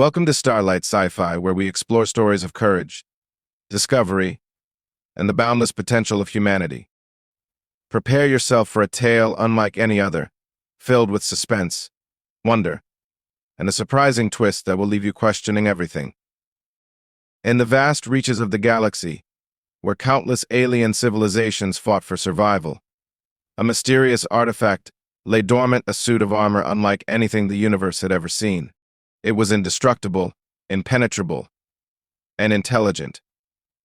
Welcome to Starlight Sci-Fi, where we explore stories of courage, discovery, and the boundless potential of humanity. Prepare yourself for a tale unlike any other, filled with suspense, wonder, and a surprising twist that will leave you questioning everything. In the vast reaches of the galaxy, where countless alien civilizations fought for survival, a mysterious artifact lay dormant, a suit of armor unlike anything the universe had ever seen. It was indestructible, impenetrable, and intelligent.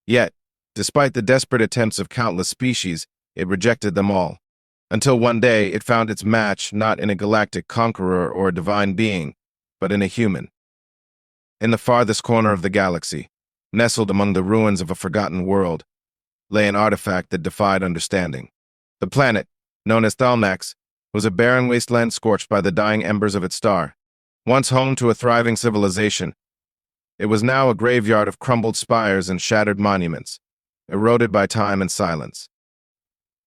Yet, despite the desperate attempts of countless species, it rejected them all. Until one day, it found its match not in a galactic conqueror or a divine being, but in a human. In the farthest corner of the galaxy, nestled among the ruins of a forgotten world, lay an artifact that defied understanding. The planet, known as Thalnax, was a barren wasteland scorched by the dying embers of its star. Once home to a thriving civilization, it was now a graveyard of crumbled spires and shattered monuments, eroded by time and silence.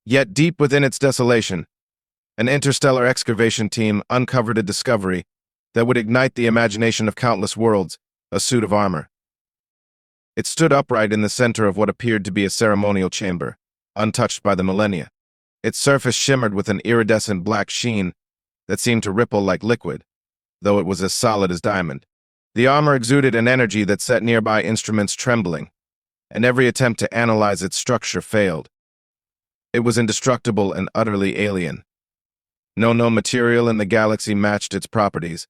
Yet deep within its desolation, an interstellar excavation team uncovered a discovery that would ignite the imagination of countless worlds: a suit of armor. It stood upright in the center of what appeared to be a ceremonial chamber, untouched by the millennia. Its surface shimmered with an iridescent black sheen that seemed to ripple like liquid, though it was as solid as diamond. The armor exuded an energy that set nearby instruments trembling, and every attempt to analyze its structure failed. It was indestructible and utterly alien. No material in the galaxy matched its properties,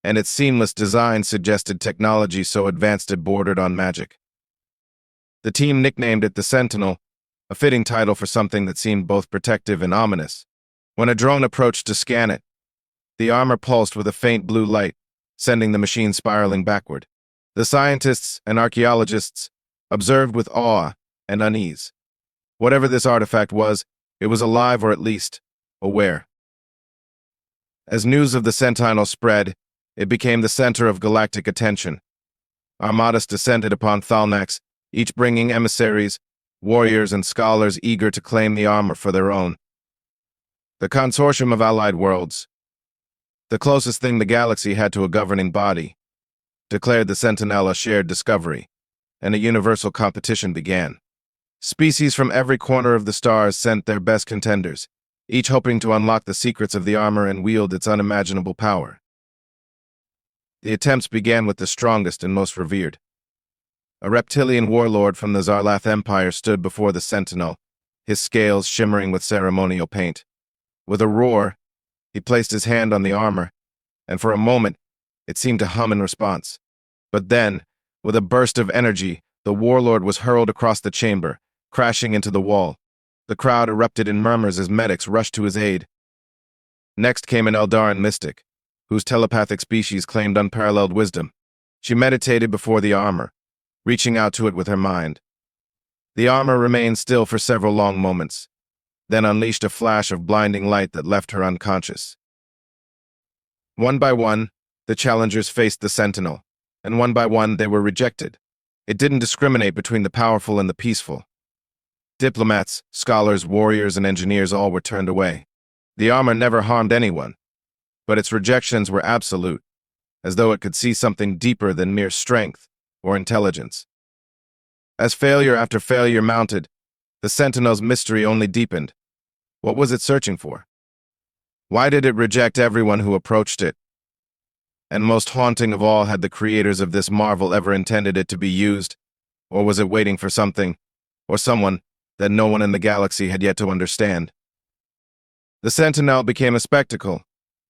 and its seamless design suggested technology so advanced it bordered on magic. The team nicknamed it the Sentinel, a fitting title for something that seemed both protective and ominous. When a drone approached to scan it, the armor pulsed with a faint blue light, sending the machine spiraling backward. The scientists and archaeologists observed with awe and unease. Whatever this artifact was, it was alive, or at least aware. As news of the Sentinel spread, it became the center of galactic attention. Armadas descended upon Thalnax, each bringing emissaries, warriors, and scholars eager to claim the armor for their own. The consortium of allied worlds, the closest thing the galaxy had to a governing body, declared the Sentinel a shared discovery, and a universal competition began. Species from every corner of the stars sent their best contenders, each hoping to unlock the secrets of the armor and wield its unimaginable power. The attempts began with the strongest and most revered. A reptilian warlord from the Zarlath Empire stood before the Sentinel, his scales shimmering with ceremonial paint. With a roar, he placed his hand on the armor, and for a moment, it seemed to hum in response. But then, with a burst of energy, the warlord was hurled across the chamber, crashing into the wall. The crowd erupted in murmurs as medics rushed to his aid. Next came an Eldaran mystic, whose telepathic species claimed unparalleled wisdom. She meditated before the armor, reaching out to it with her mind. The armor remained still for several long moments, then unleashed a flash of blinding light that left her unconscious. One by one, the challengers faced the Sentinel, and one by one they were rejected. It didn't discriminate between the powerful and the peaceful. Diplomats, scholars, warriors, and engineers all were turned away. The armor never harmed anyone, but its rejections were absolute, as though it could see something deeper than mere strength or intelligence. As failure after failure mounted, the Sentinel's mystery only deepened. What was it searching for? Why did it reject everyone who approached it? And most haunting of all, had the creators of this marvel ever intended it to be used? Or was it waiting for something, or someone, that no one in the galaxy had yet to understand? The Sentinel became a spectacle,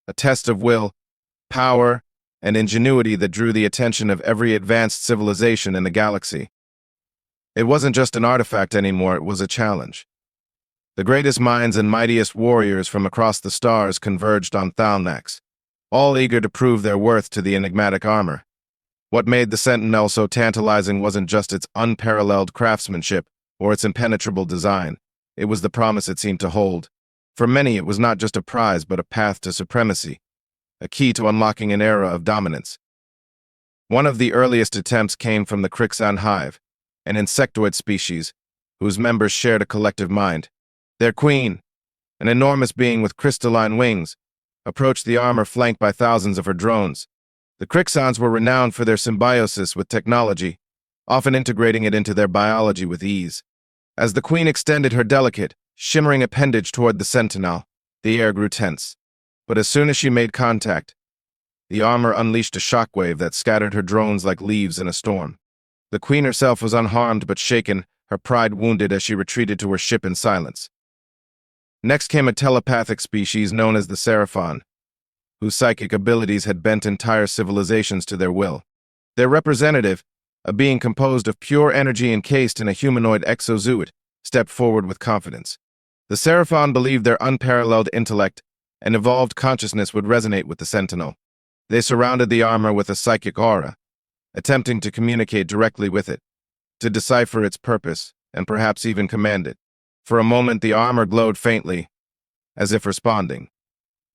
a test of will, power, and ingenuity that drew the attention of every advanced civilization in the galaxy. It wasn't just an artifact anymore, it was a challenge. The greatest minds and mightiest warriors from across the stars converged on Thalnax, all eager to prove their worth to the enigmatic armor. What made the Sentinel so tantalizing wasn't just its unparalleled craftsmanship or its impenetrable design. It was the promise it seemed to hold. For many, it was not just a prize, but a path to supremacy, a key to unlocking an era of dominance. One of the earliest attempts came from the Crixan hive, an insectoid species whose members shared a collective mind. Their queen, an enormous being with crystalline wings, approached the armor flanked by thousands of her drones. The Crixons were renowned for their symbiosis with technology, often integrating it into their biology with ease. As the Queen extended her delicate, shimmering appendage toward the Sentinel, the air grew tense. But as soon as she made contact, the armor unleashed a shockwave that scattered her drones like leaves in a storm. The Queen herself was unharmed but shaken, her pride wounded as she retreated to her ship in silence. Next came a telepathic species known as the Seraphon, whose psychic abilities had bent entire civilizations to their will. Their representative, a being composed of pure energy encased in a humanoid exosuit, stepped forward with confidence. The Seraphon believed their unparalleled intellect and evolved consciousness would resonate with the Sentinel. They surrounded the armor with a psychic aura, attempting to communicate directly with it, to decipher its purpose, and perhaps even command it. For a moment, the armor glowed faintly, as if responding.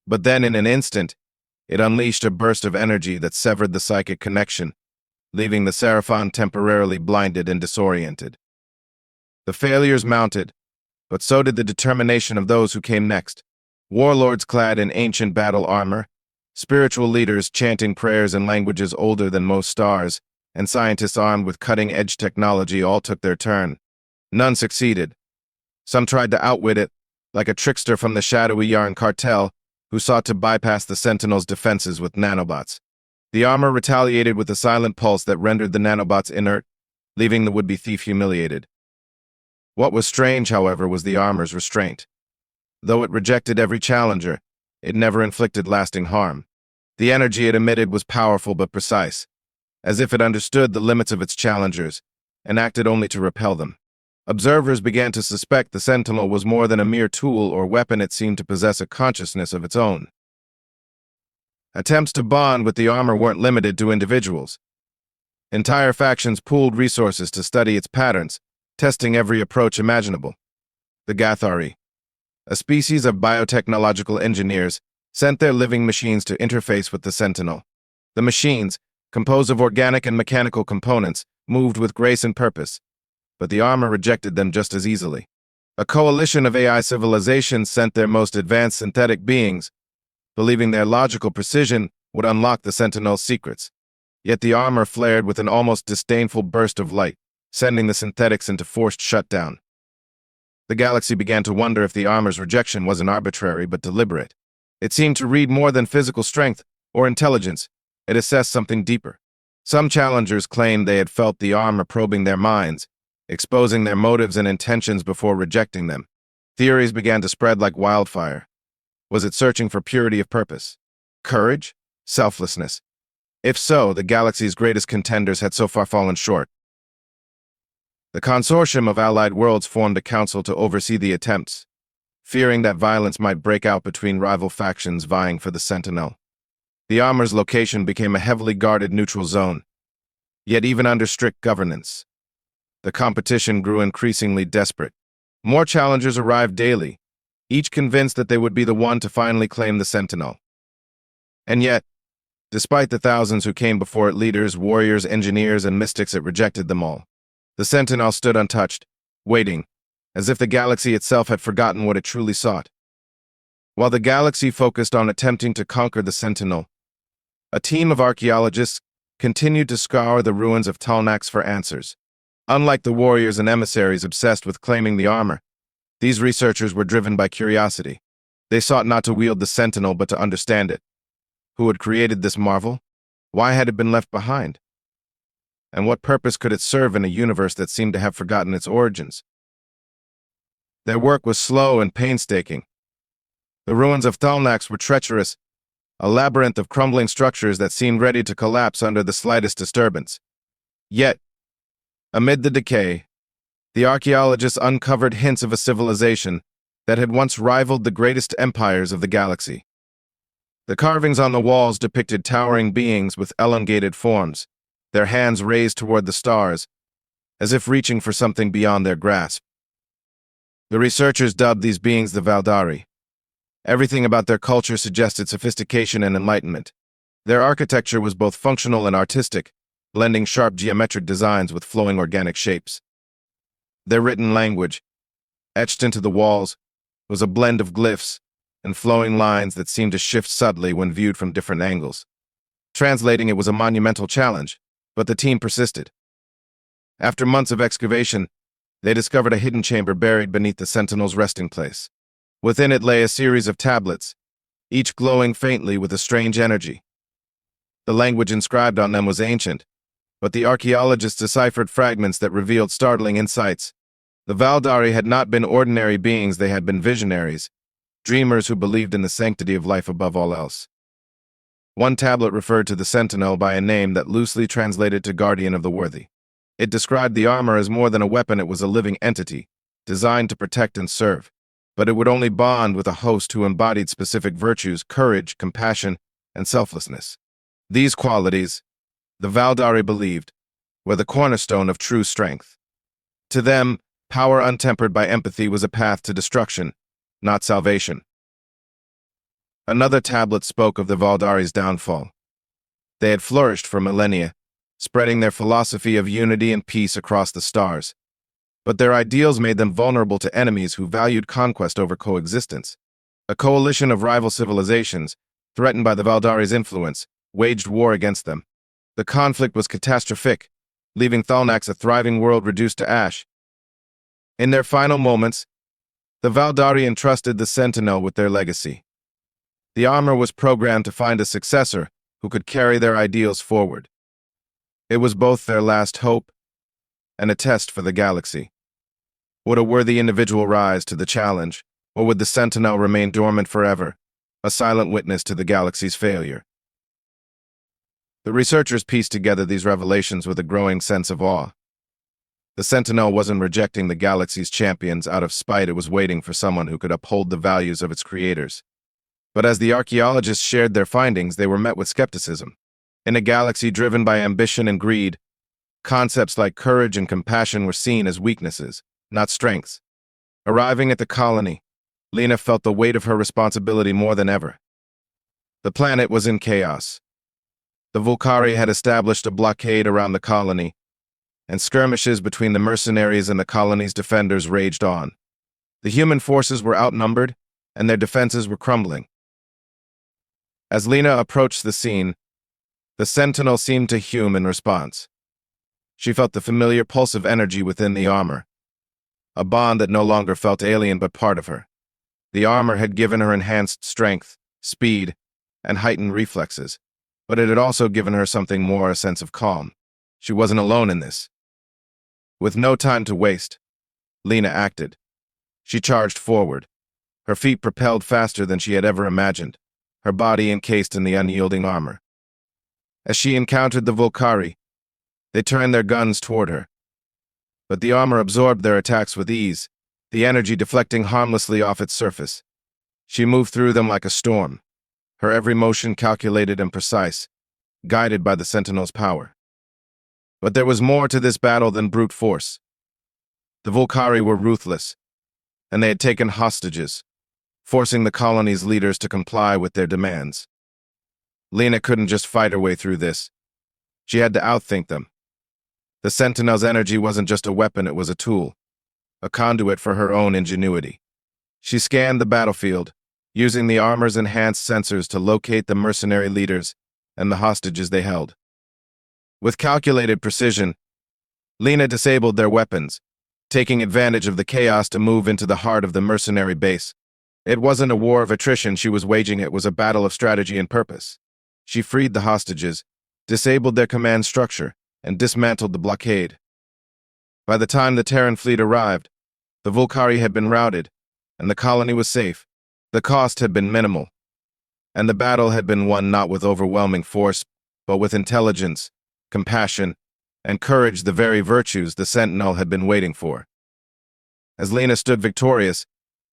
But then, in an instant, it unleashed a burst of energy that severed the psychic connection, leaving the Seraphon temporarily blinded and disoriented. The failures mounted, but so did the determination of those who came next. Warlords clad in ancient battle armor, spiritual leaders chanting prayers in languages older than most stars, and scientists armed with cutting-edge technology all took their turn. None succeeded. Some tried to outwit it, like a trickster from the shadowy Yarn cartel who sought to bypass the Sentinel's defenses with nanobots. The armor retaliated with a silent pulse that rendered the nanobots inert, leaving the would-be thief humiliated. What was strange, however, was the armor's restraint. Though it rejected every challenger, it never inflicted lasting harm. The energy it emitted was powerful but precise, as if it understood the limits of its challengers and acted only to repel them. Observers began to suspect the Sentinel was more than a mere tool or weapon. It seemed to possess a consciousness of its own. Attempts to bond with the armor weren't limited to individuals. Entire factions pooled resources to study its patterns, testing every approach imaginable. The Gathari, a species of biotechnological engineers, sent their living machines to interface with the Sentinel. The machines, composed of organic and mechanical components, moved with grace and purpose, but the armor rejected them just as easily. A coalition of AI civilizations sent their most advanced synthetic beings, believing their logical precision would unlock the Sentinel's secrets. Yet the armor flared with an almost disdainful burst of light, sending the synthetics into forced shutdown. The galaxy began to wonder if the armor's rejection wasn't arbitrary but deliberate. It seemed to read more than physical strength or intelligence. It assessed something deeper. Some challengers claimed they had felt the armor probing their minds, exposing their motives and intentions before rejecting them. Theories began to spread like wildfire. Was it searching for purity of purpose? Courage? Selflessness? If so, the galaxy's greatest contenders had so far fallen short. The consortium of allied worlds formed a council to oversee the attempts, fearing that violence might break out between rival factions vying for the Sentinel. The armor's location became a heavily guarded neutral zone, yet even under strict governance, the competition grew increasingly desperate. More challengers arrived daily, each convinced that they would be the one to finally claim the Sentinel. And yet, despite the thousands who came before it, leaders, warriors, engineers, and mystics, it rejected them all. The Sentinel stood untouched, waiting, as if the galaxy itself had forgotten what it truly sought. While the galaxy focused on attempting to conquer the Sentinel, a team of archaeologists continued to scour the ruins of Talnax for answers. Unlike the warriors and emissaries obsessed with claiming the armor, these researchers were driven by curiosity. They sought not to wield the Sentinel but to understand it. Who had created this marvel? Why had it been left behind? And what purpose could it serve in a universe that seemed to have forgotten its origins? Their work was slow and painstaking. The ruins of Thalnax were treacherous, a labyrinth of crumbling structures that seemed ready to collapse under the slightest disturbance. Yet, amid the decay, the archaeologists uncovered hints of a civilization that had once rivaled the greatest empires of the galaxy. The carvings on the walls depicted towering beings with elongated forms, their hands raised toward the stars, as if reaching for something beyond their grasp. The researchers dubbed these beings the Valdari. Everything about their culture suggested sophistication and enlightenment. Their architecture was both functional and artistic, blending sharp geometric designs with flowing organic shapes. Their written language, etched into the walls, was a blend of glyphs and flowing lines that seemed to shift subtly when viewed from different angles. Translating it was a monumental challenge, but the team persisted. After months of excavation, they discovered a hidden chamber buried beneath the Sentinel's resting place. Within it lay a series of tablets, each glowing faintly with a strange energy. The language inscribed on them was ancient, but the archaeologists deciphered fragments that revealed startling insights. The Valdari had not been ordinary beings, they had been visionaries, dreamers who believed in the sanctity of life above all else. One tablet referred to the Sentinel by a name that loosely translated to Guardian of the Worthy. It described the armor as more than a weapon, it was a living entity, designed to protect and serve. But it would only bond with a host who embodied specific virtues, courage, compassion, and selflessness. These qualities, the Valdari believed, were the cornerstone of true strength. To them, power untempered by empathy was a path to destruction, not salvation. Another tablet spoke of the Valdari's downfall. They had flourished for millennia, spreading their philosophy of unity and peace across the stars. But their ideals made them vulnerable to enemies who valued conquest over coexistence. A coalition of rival civilizations, threatened by the Valdari's influence, waged war against them. The conflict was catastrophic, leaving Thalnax a thriving world reduced to ash. In their final moments, the Valdari entrusted the Sentinel with their legacy. The armor was programmed to find a successor who could carry their ideals forward. It was both their last hope and a test for the galaxy. Would a worthy individual rise to the challenge, or would the Sentinel remain dormant forever, a silent witness to the galaxy's failure? The researchers pieced together these revelations with a growing sense of awe. The Sentinel wasn't rejecting the galaxy's champions out of spite, it was waiting for someone who could uphold the values of its creators. But as the archaeologists shared their findings, they were met with skepticism. In a galaxy driven by ambition and greed, concepts like courage and compassion were seen as weaknesses, not strengths. Arriving at the colony, Lina felt the weight of her responsibility more than ever. The planet was in chaos. The Volcari had established a blockade around the colony, and skirmishes between the mercenaries and the colony's defenders raged on. The human forces were outnumbered, and their defenses were crumbling. As Lina approached the scene, the Sentinel seemed to hum in response. She felt the familiar pulse of energy within the armor, a bond that no longer felt alien but part of her. The armor had given her enhanced strength, speed, and heightened reflexes, but it had also given her something more, a sense of calm. She wasn't alone in this. With no time to waste, Lina acted. She charged forward, her feet propelled faster than she had ever imagined, her body encased in the unyielding armor. As she encountered the Volcari, they turned their guns toward her. But the armor absorbed their attacks with ease, the energy deflecting harmlessly off its surface. She moved through them like a storm, her every motion calculated and precise, guided by the Sentinel's power. But there was more to this battle than brute force. The Volcari were ruthless, and they had taken hostages, forcing the colony's leaders to comply with their demands. Lina couldn't just fight her way through this. She had to outthink them. The Sentinel's energy wasn't just a weapon, it was a tool, a conduit for her own ingenuity. She scanned the battlefield, using the armor's enhanced sensors to locate the mercenary leaders and the hostages they held. With calculated precision, Lina disabled their weapons, taking advantage of the chaos to move into the heart of the mercenary base. It wasn't a war of attrition she was waging, it was a battle of strategy and purpose. She freed the hostages, disabled their command structure, and dismantled the blockade. By the time the Terran fleet arrived, the Volcari had been routed, and the colony was safe. The cost had been minimal, and the battle had been won not with overwhelming force, but with intelligence, compassion, and courage, the very virtues the Sentinel had been waiting for. As Lina stood victorious,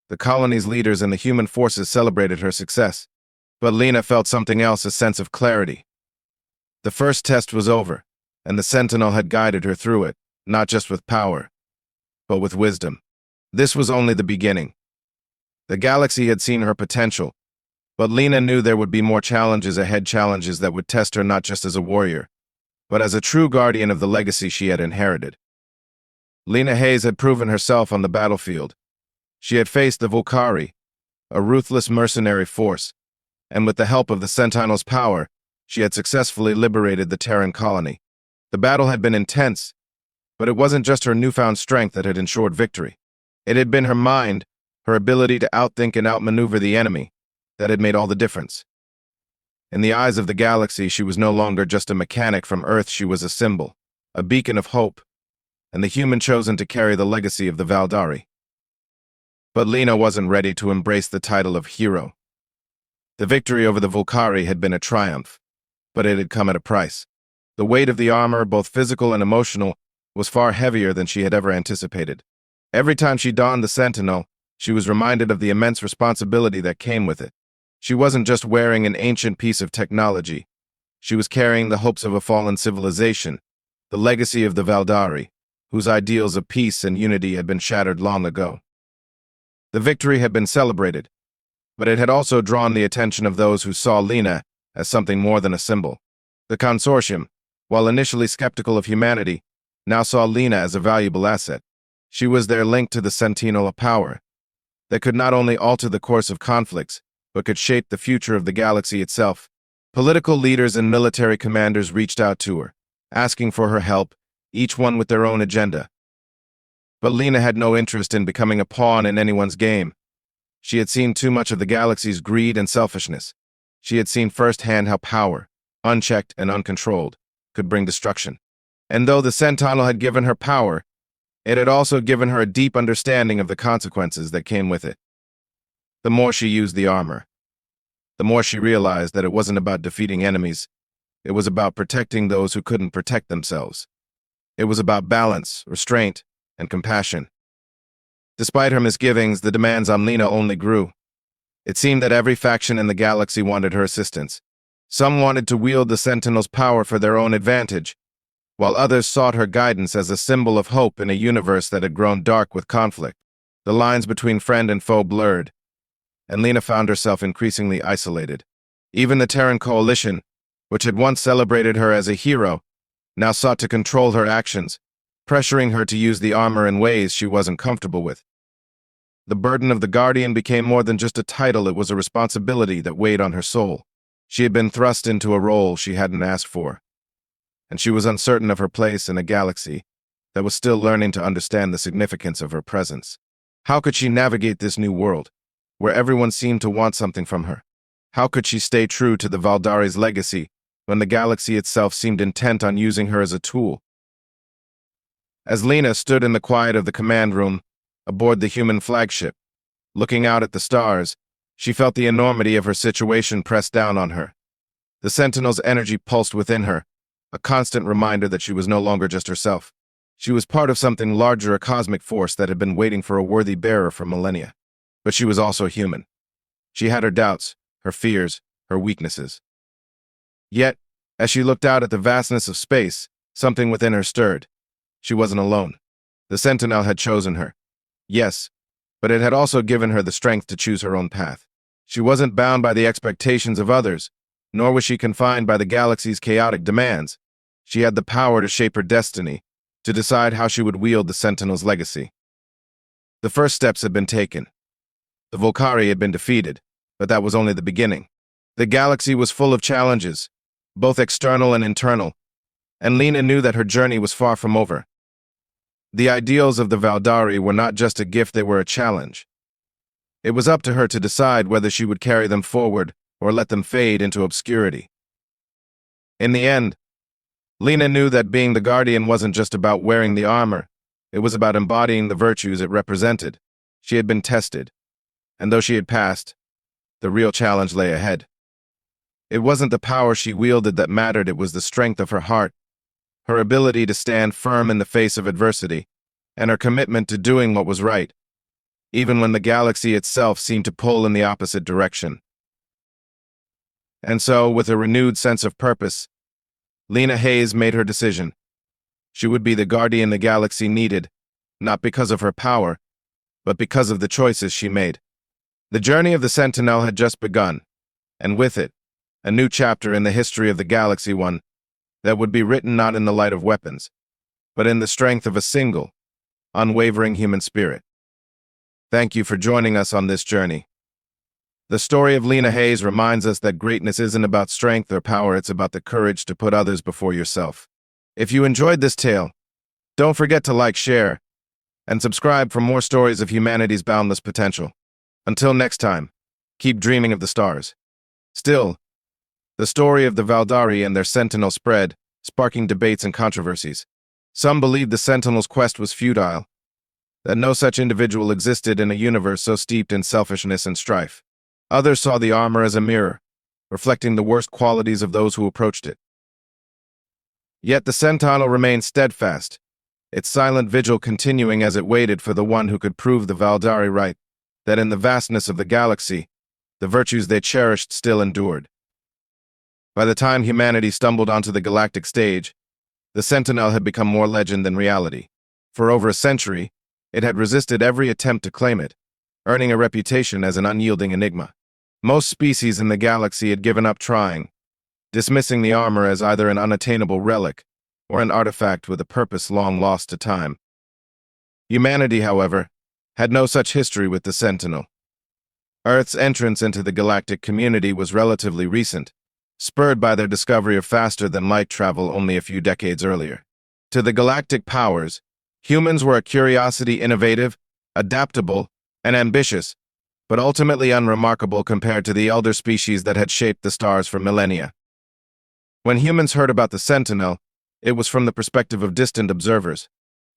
the colony's leaders and the human forces celebrated her success. But Lina felt something else, a sense of clarity. The first test was over, and the Sentinel had guided her through it, not just with power, but with wisdom. This was only the beginning. The galaxy had seen her potential, but Lina knew there would be more challenges ahead, challenges that would test her not just as a warrior, but as a true guardian of the legacy she had inherited. Lina Hayes had proven herself on the battlefield. She had faced the Volcari, a ruthless mercenary force, and with the help of the Sentinel's power, She had successfully liberated the Terran colony. The battle had been intense, but it wasn't just her newfound strength that had ensured victory. It had been her mind, her ability to outthink and outmaneuver the enemy, that had made all the difference. In the eyes of the galaxy, she was no longer just a mechanic from Earth, she was a symbol, a beacon of hope, and the human chosen to carry the legacy of the Valdari. But Lina wasn't ready to embrace the title of hero. The victory over the Volcari had been a triumph, but it had come at a price. The weight of the armor, both physical and emotional, was far heavier than she had ever anticipated. Every time she donned the Sentinel, she was reminded of the immense responsibility that came with it. She wasn't just wearing an ancient piece of technology. She was carrying the hopes of a fallen civilization, the legacy of the Valdari, whose ideals of peace and unity had been shattered long ago. The victory had been celebrated, but it had also drawn the attention of those who saw Lina as something more than a symbol. The consortium, while initially skeptical of humanity, now saw Lina as a valuable asset. She was their link to the Sentinel of power that could not only alter the course of conflicts, but could shape the future of the galaxy itself. Political leaders and military commanders reached out to her, asking for her help, each one with their own agenda. But Lina had no interest in becoming a pawn in anyone's game. She had seen too much of the galaxy's greed and selfishness. She had seen firsthand how power, unchecked and uncontrolled, could bring destruction. And though the Sentinel had given her power, it had also given her a deep understanding of the consequences that came with it. The more she used the armor, the more she realized that it wasn't about defeating enemies. It was about protecting those who couldn't protect themselves. It was about balance, restraint, and compassion. Despite her misgivings, the demands on Lina only grew. It seemed that every faction in the galaxy wanted her assistance. Some wanted to wield the Sentinel's power for their own advantage, while others sought her guidance as a symbol of hope in a universe that had grown dark with conflict. The lines between friend and foe blurred, and Lina found herself increasingly isolated. Even the Terran coalition, which had once celebrated her as a hero, now sought to control her actions, pressuring her to use the armor in ways she wasn't comfortable with. The burden of the Guardian became more than just a title, it was a responsibility that weighed on her soul. She had been thrust into a role she hadn't asked for, and she was uncertain of her place in a galaxy that was still learning to understand the significance of her presence. How could she navigate this new world, where everyone seemed to want something from her? How could she stay true to the Valdari's legacy when the galaxy itself seemed intent on using her as a tool? As Lina stood in the quiet of the command room, aboard the human flagship, looking out at the stars, she felt the enormity of her situation press down on her. The Sentinel's energy pulsed within her, a constant reminder that she was no longer just herself. She was part of something larger, a cosmic force that had been waiting for a worthy bearer for millennia. But she was also human. She had her doubts, her fears, her weaknesses. Yet, as she looked out at the vastness of space, something within her stirred. She wasn't alone. The Sentinel had chosen her. Yes, but it had also given her the strength to choose her own path. She wasn't bound by the expectations of others, nor was she confined by the galaxy's chaotic demands. She had the power to shape her destiny, to decide how she would wield the Sentinel's legacy. The first steps had been taken. The Volcari had been defeated, but that was only the beginning. The galaxy was full of challenges, both external and internal, and Lina knew that her journey was far from over. The ideals of the Valdari were not just a gift, they were a challenge. It was up to her to decide whether she would carry them forward or let them fade into obscurity. In the end, Lina knew that being the Guardian wasn't just about wearing the armor, it was about embodying the virtues it represented. She had been tested, and though she had passed, the real challenge lay ahead. It wasn't the power she wielded that mattered, it was the strength of her heart, her ability to stand firm in the face of adversity, and her commitment to doing what was right, even when the galaxy itself seemed to pull in the opposite direction. And so, with a renewed sense of purpose, Lina Hayes made her decision. She would be the Guardian the galaxy needed, not because of her power, but because of the choices she made. The journey of the Sentinel had just begun, and with it, a new chapter in the history of the galaxy, one that would be written not in the light of weapons, but in the strength of a single, unwavering human spirit. Thank you for joining us on this journey. The story of Lina Hayes reminds us that greatness isn't about strength or power, it's about the courage to put others before yourself. If you enjoyed this tale, don't forget to like, share, and subscribe for more stories of humanity's boundless potential. Until next time, keep dreaming of the stars. Still, the story of the Valdari and their Sentinel spread, sparking debates and controversies. Some believed the Sentinel's quest was futile, that no such individual existed in a universe so steeped in selfishness and strife. Others saw the armor as a mirror, reflecting the worst qualities of those who approached it. Yet the Sentinel remained steadfast, its silent vigil continuing as it waited for the one who could prove the Valdari right, that in the vastness of the galaxy, the virtues they cherished still endured. By the time humanity stumbled onto the galactic stage, the Sentinel had become more legend than reality. For over a century, it had resisted every attempt to claim it, earning a reputation as an unyielding enigma. Most species in the galaxy had given up trying, dismissing the armor as either an unattainable relic or an artifact with a purpose long lost to time. Humanity, however, had no such history with the Sentinel. Earth's entrance into the galactic community was relatively recent, spurred by their discovery of faster-than-light travel only a few decades earlier. To the galactic powers, humans were a curiosity, innovative, adaptable, and ambitious, but ultimately unremarkable compared to the elder species that had shaped the stars for millennia. When humans heard about the Sentinel, it was from the perspective of distant observers.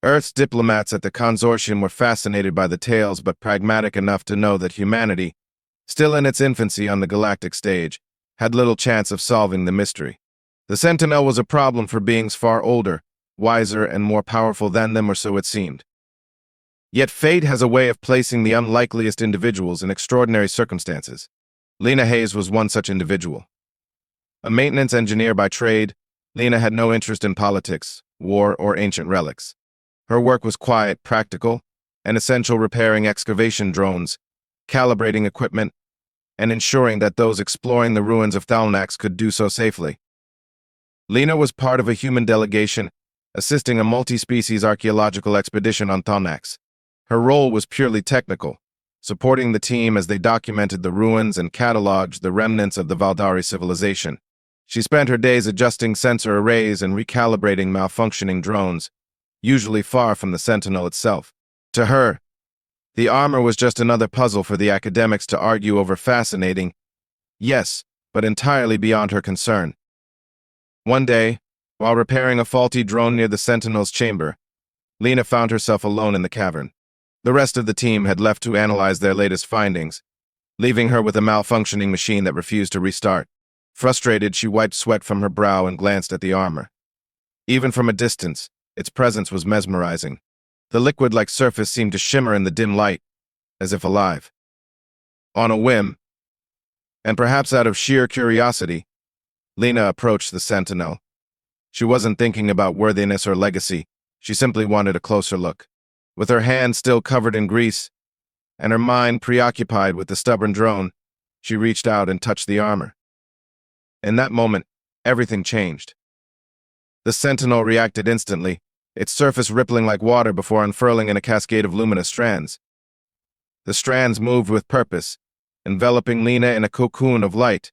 Earth's diplomats at the consortium were fascinated by the tales but pragmatic enough to know that humanity, still in its infancy on the galactic stage, had little chance of solving the mystery. The Sentinel was a problem for beings far older, wiser, and more powerful than them, or so it seemed. Yet fate has a way of placing the unlikeliest individuals in extraordinary circumstances. Lina Hayes was one such individual. A maintenance engineer by trade, Lina had no interest in politics, war, or ancient relics. Her work was quiet, practical, and essential, repairing excavation drones, calibrating equipment, and ensuring that those exploring the ruins of Thalnax could do so safely. Lina was part of a human delegation, assisting a multi-species archaeological expedition on Thalnax. Her role was purely technical, supporting the team as they documented the ruins and cataloged the remnants of the Valdari civilization. She spent her days adjusting sensor arrays and recalibrating malfunctioning drones, usually far from the Sentinel itself. To her, the armor was just another puzzle for the academics to argue over, fascinating, yes, but entirely beyond her concern. One day, while repairing a faulty drone near the Sentinel's chamber, Lina found herself alone in the cavern. The rest of the team had left to analyze their latest findings, leaving her with a malfunctioning machine that refused to restart. Frustrated, she wiped sweat from her brow and glanced at the armor. Even from a distance, its presence was mesmerizing. The liquid-like surface seemed to shimmer in the dim light, as if alive. On a whim, and perhaps out of sheer curiosity, Lina approached the Sentinel. She wasn't thinking about worthiness or legacy, she simply wanted a closer look. With her hands still covered in grease, and her mind preoccupied with the stubborn drone, she reached out and touched the armor. In that moment, everything changed. The Sentinel reacted instantly, its surface rippling like water before unfurling in a cascade of luminous strands. The strands moved with purpose, enveloping Lina in a cocoon of light.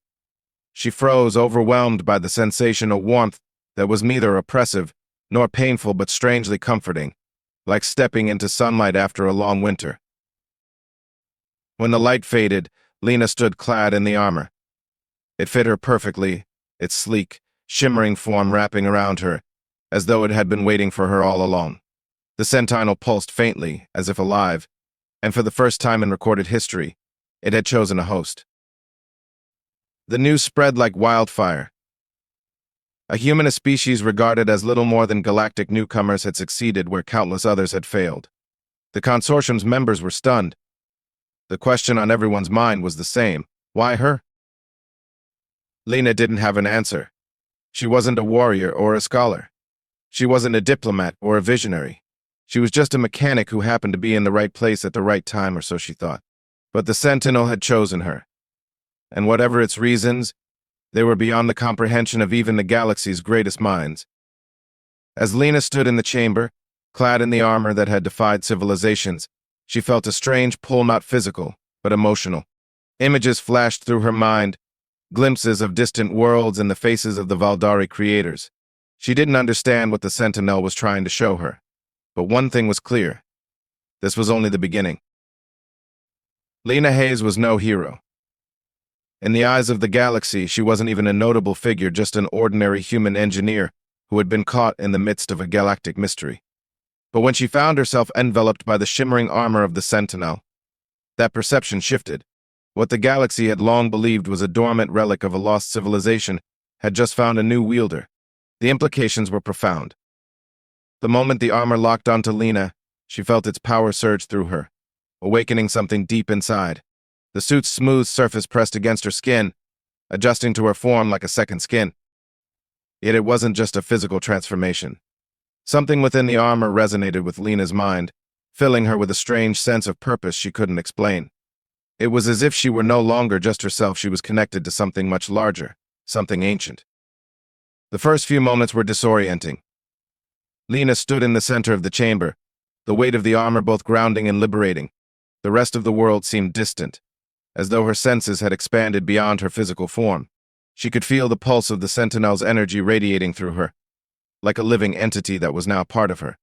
She froze, overwhelmed by the sensational warmth that was neither oppressive nor painful but strangely comforting, like stepping into sunlight after a long winter. When the light faded, Lina stood clad in the armor. It fit her perfectly, its sleek, shimmering form wrapping around her, as though it had been waiting for her all along. The Sentinel pulsed faintly, as if alive, and for the first time in recorded history, it had chosen a host. The news spread like wildfire. A humanist species regarded as little more than galactic newcomers had succeeded where countless others had failed. The consortium's members were stunned. The question on everyone's mind was the same: why her? Lina didn't have an answer. She wasn't a warrior or a scholar. She wasn't a diplomat or a visionary. She was just a mechanic who happened to be in the right place at the right time, or so she thought. But the Sentinel had chosen her. And whatever its reasons, they were beyond the comprehension of even the galaxy's greatest minds. As Lina stood in the chamber, clad in the armor that had defied civilizations, she felt a strange pull, not physical, but emotional. Images flashed through her mind, glimpses of distant worlds and the faces of the Valdari creators. She didn't understand what the Sentinel was trying to show her. But one thing was clear. This was only the beginning. Lina Hayes was no hero. In the eyes of the galaxy, she wasn't even a notable figure, just an ordinary human engineer who had been caught in the midst of a galactic mystery. But when she found herself enveloped by the shimmering armor of the Sentinel, that perception shifted. What the galaxy had long believed was a dormant relic of a lost civilization had just found a new wielder. The implications were profound. The moment the armor locked onto Lina, she felt its power surge through her, awakening something deep inside. The suit's smooth surface pressed against her skin, adjusting to her form like a second skin. Yet it wasn't just a physical transformation. Something within the armor resonated with Lina's mind, filling her with a strange sense of purpose she couldn't explain. It was as if she were no longer just herself, she was connected to something much larger, something ancient. The first few moments were disorienting. Lina stood in the center of the chamber, the weight of the armor both grounding and liberating. The rest of the world seemed distant, as though her senses had expanded beyond her physical form. She could feel the pulse of the Sentinel's energy radiating through her, like a living entity that was now part of her.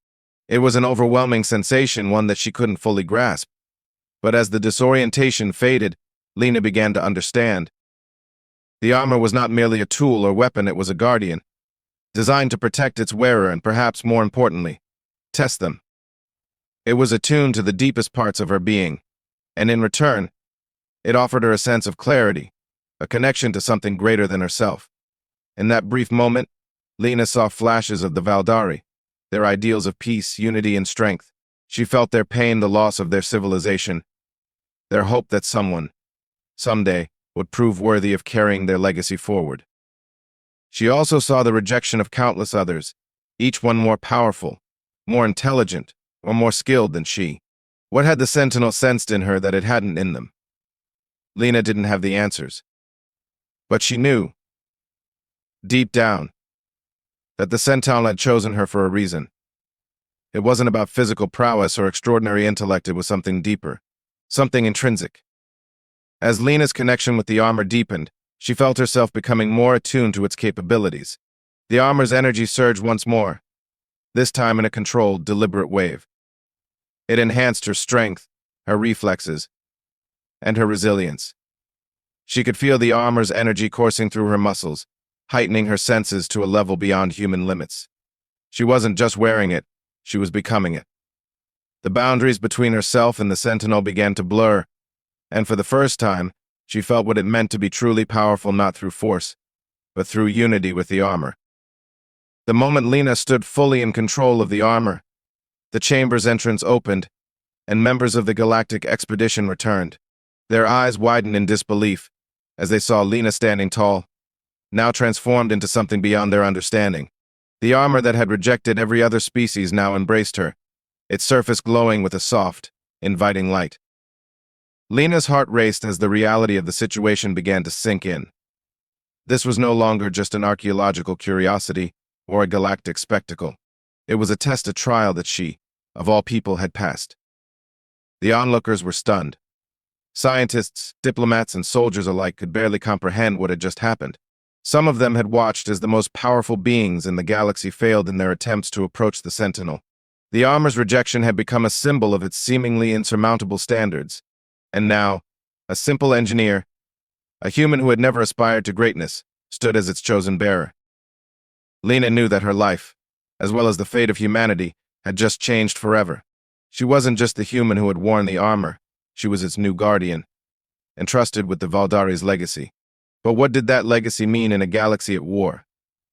It was an overwhelming sensation, one that she couldn't fully grasp. But as the disorientation faded, Lina began to understand. The armor was not merely a tool or weapon, it was a guardian, designed to protect its wearer and, perhaps more importantly, test them. It was attuned to the deepest parts of her being, and in return, it offered her a sense of clarity, a connection to something greater than herself. In that brief moment, Lina saw flashes of the Valdari, their ideals of peace, unity, and strength. She felt their pain, the loss of their civilization, their hope that someone, someday, would prove worthy of carrying their legacy forward. She also saw the rejection of countless others, each one more powerful, more intelligent, or more skilled than she. What had the Sentinel sensed in her that it hadn't in them? Lina didn't have the answers. But she knew, deep down, that the Sentinel had chosen her for a reason. It wasn't about physical prowess or extraordinary intellect, it was something deeper, something intrinsic. As Lina's connection with the armor deepened, she felt herself becoming more attuned to its capabilities. The armor's energy surged once more, this time in a controlled, deliberate wave. It enhanced her strength, her reflexes, and her resilience. She could feel the armor's energy coursing through her muscles, heightening her senses to a level beyond human limits. She wasn't just wearing it, she was becoming it. The boundaries between herself and the Sentinel began to blur, and for the first time, she felt what it meant to be truly powerful, not through force, but through unity with the armor. The moment Lina stood fully in control of the armor, the chamber's entrance opened, and members of the Galactic expedition returned. Their eyes widened in disbelief as they saw Lina standing tall, now transformed into something beyond their understanding. The armor that had rejected every other species now embraced her, its surface glowing with a soft, inviting light. Lina's heart raced as the reality of the situation began to sink in. This was no longer just an archaeological curiosity or a galactic spectacle. It was a test, a trial that she, of all people, had passed. The onlookers were stunned. Scientists, diplomats, and soldiers alike could barely comprehend what had just happened. Some of them had watched as the most powerful beings in the galaxy failed in their attempts to approach the Sentinel. The armor's rejection had become a symbol of its seemingly insurmountable standards. And now, a simple engineer, a human who had never aspired to greatness, stood as its chosen bearer. Lina knew that her life, as well as the fate of humanity, had just changed forever. She wasn't just the human who had worn the armor, she was its new guardian, entrusted with the Valdari's legacy. But what did that legacy mean in a galaxy at war?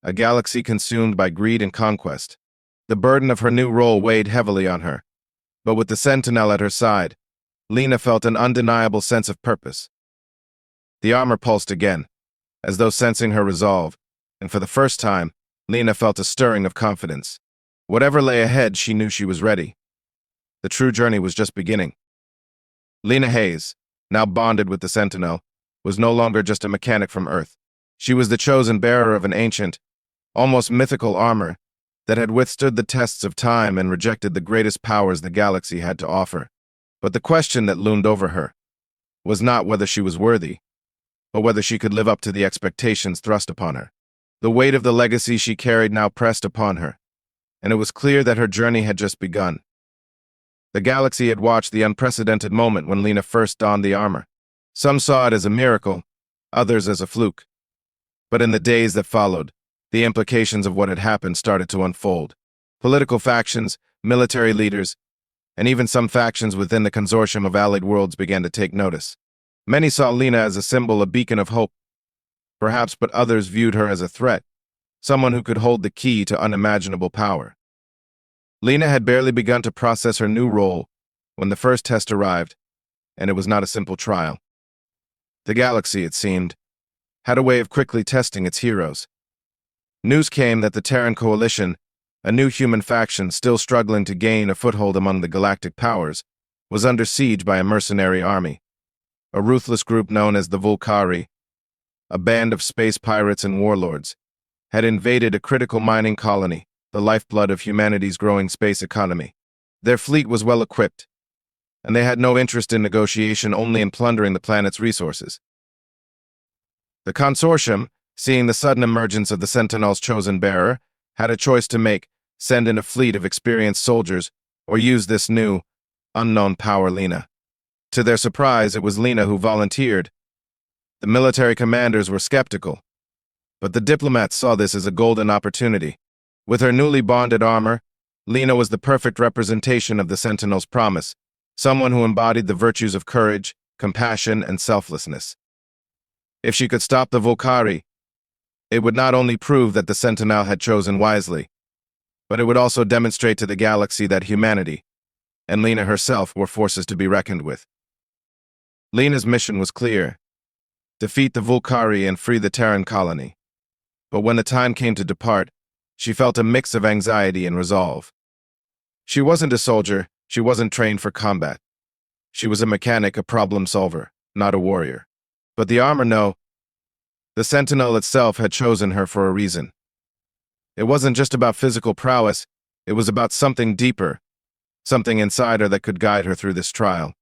A galaxy consumed by greed and conquest. The burden of her new role weighed heavily on her. But with the Sentinel at her side, Lina felt an undeniable sense of purpose. The armor pulsed again, as though sensing her resolve, and for the first time, Lina felt a stirring of confidence. Whatever lay ahead, she knew she was ready. The true journey was just beginning. Lina Hayes, now bonded with the Sentinel, was no longer just a mechanic from Earth. She was the chosen bearer of an ancient, almost mythical armor that had withstood the tests of time and rejected the greatest powers the galaxy had to offer. But the question that loomed over her was not whether she was worthy, but whether she could live up to the expectations thrust upon her. The weight of the legacy she carried now pressed upon her, and it was clear that her journey had just begun. The galaxy had watched the unprecedented moment when Lina first donned the armor. Some saw it as a miracle, others as a fluke. But in the days that followed, the implications of what had happened started to unfold. Political factions, military leaders, and even some factions within the consortium of allied worlds began to take notice. Many saw Lina as a symbol, a beacon of hope, perhaps, but others viewed her as a threat, someone who could hold the key to unimaginable power. Lina had barely begun to process her new role when the first test arrived, and it was not a simple trial. The galaxy, it seemed, had a way of quickly testing its heroes. News came that the Terran Coalition, a new human faction still struggling to gain a foothold among the galactic powers, was under siege by a mercenary army. A ruthless group known as the Volcari, a band of space pirates and warlords, had invaded a critical mining colony, the lifeblood of humanity's growing space economy. Their fleet was well equipped, and they had no interest in negotiation, only in plundering the planet's resources. The consortium, seeing the sudden emergence of the Sentinel's chosen bearer, had a choice to make: send in a fleet of experienced soldiers, or use this new, unknown power, Lina. To their surprise, it was Lina who volunteered. The military commanders were skeptical, but the diplomats saw this as a golden opportunity. With her newly bonded armor, Lina was the perfect representation of the Sentinel's promise, someone who embodied the virtues of courage, compassion, and selflessness. If she could stop the Volcari, it would not only prove that the Sentinel had chosen wisely, but it would also demonstrate to the galaxy that humanity, and Lina herself, were forces to be reckoned with. Lina's mission was clear: defeat the Volcari and free the Terran colony. But when the time came to depart, she felt a mix of anxiety and resolve. She wasn't a soldier, she wasn't trained for combat. She was a mechanic, a problem solver, not a warrior. But the armor, no. The Sentinel itself had chosen her for a reason. It wasn't just about physical prowess, it was about something deeper, something inside her that could guide her through this trial.